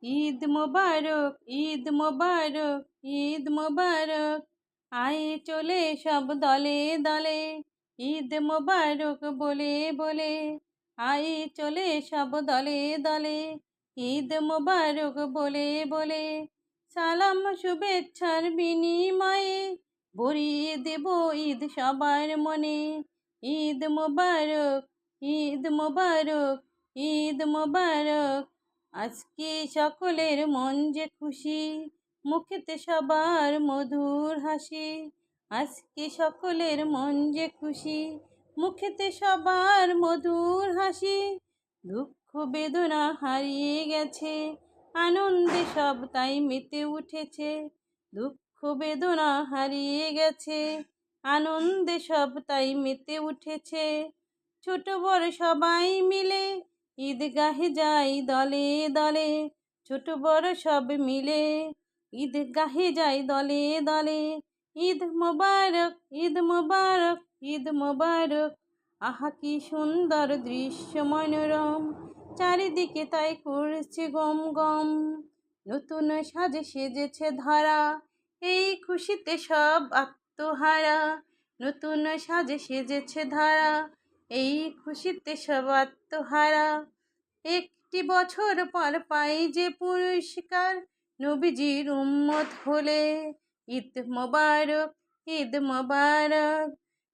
ঈদ মোবারক, ঈদ মোবারক, ঈদ মোবারক। আয় চলে সব দলে দলে, ঈদ মোবারক বলে বলে। আয় চলে সব দলে দলে, ঈদ মোবারক বলে বলে। সালাম শুভেচ্ছার বিনিময়ে ভরিয়ে দেব ঈদ সবার মনে। ঈদ মোবারক, ঈদ মোবারক, ঈদ মোবারক। আজকে সকলের মন যে খুশি, মুখেতে সবার মধুর হাসি। আজকে সকলের মন যে খুশি, মুখেতে সবার মধুর হাসি। দুঃখ বেদনা হারিয়ে গেছে, আনন্দে সব তাই মেতে উঠেছে। দুঃখ বেদনা হারিয়ে গেছে, আনন্দে সব তাই মেতে উঠেছে। ছোট বড় সবাই মিলে ঈদগাহে যাই দলে দলে। ছোট বড় সব মিলে ঈদগাহে যাই দলে দলে। ঈদ মোবারক, ঈদ মোবারক, ঈদ মোবারক। আহা কি সুন্দর দৃশ্য মনোরম, চারিদিকে তাই করছে গম গম। নতুন সাজে সেজেছে ধরা, এই খুশিতে সব আত্মহারা। নতুন সাজে সেজেছে ধরা, এই খুশিতে সব আত্মহারা। একটি বছর পর পাই যে পুরস্কার, নবীজির উম্মত হলে। ঈদ মোবারক, ঈদ মোবারক।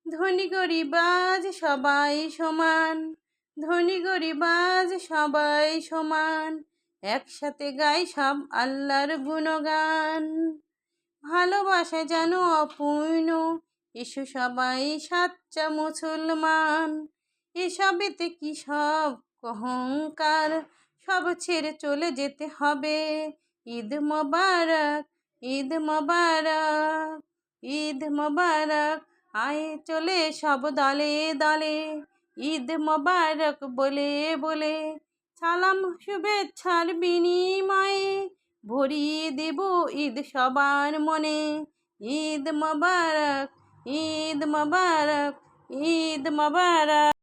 ধনী গরিব আজ সবাই সমান, ধনী গরিব আজ সবাই সমান। একসাথে গাই সব আল্লাহর গুণগান, ভালোবাসা যেন অপূর্ণ। এসো সবাই সাচ্চা মুসলমান, এসবেতে কি সব অহংকার, সব ছেড়ে চলে যেতে হবে। ঈদ মোবারক, ঈদ মোবারক, ঈদ মোবারক। আয় চলে সব দলে দলে, ঈদ মোবারক বলে বলে। সালাম শুভেচ্ছার বিনিময়ে ভরিয়ে দেব ঈদ সবার মনে। ঈদ মোবারক, ঈদ মোবারক, ঈদ মোবারক।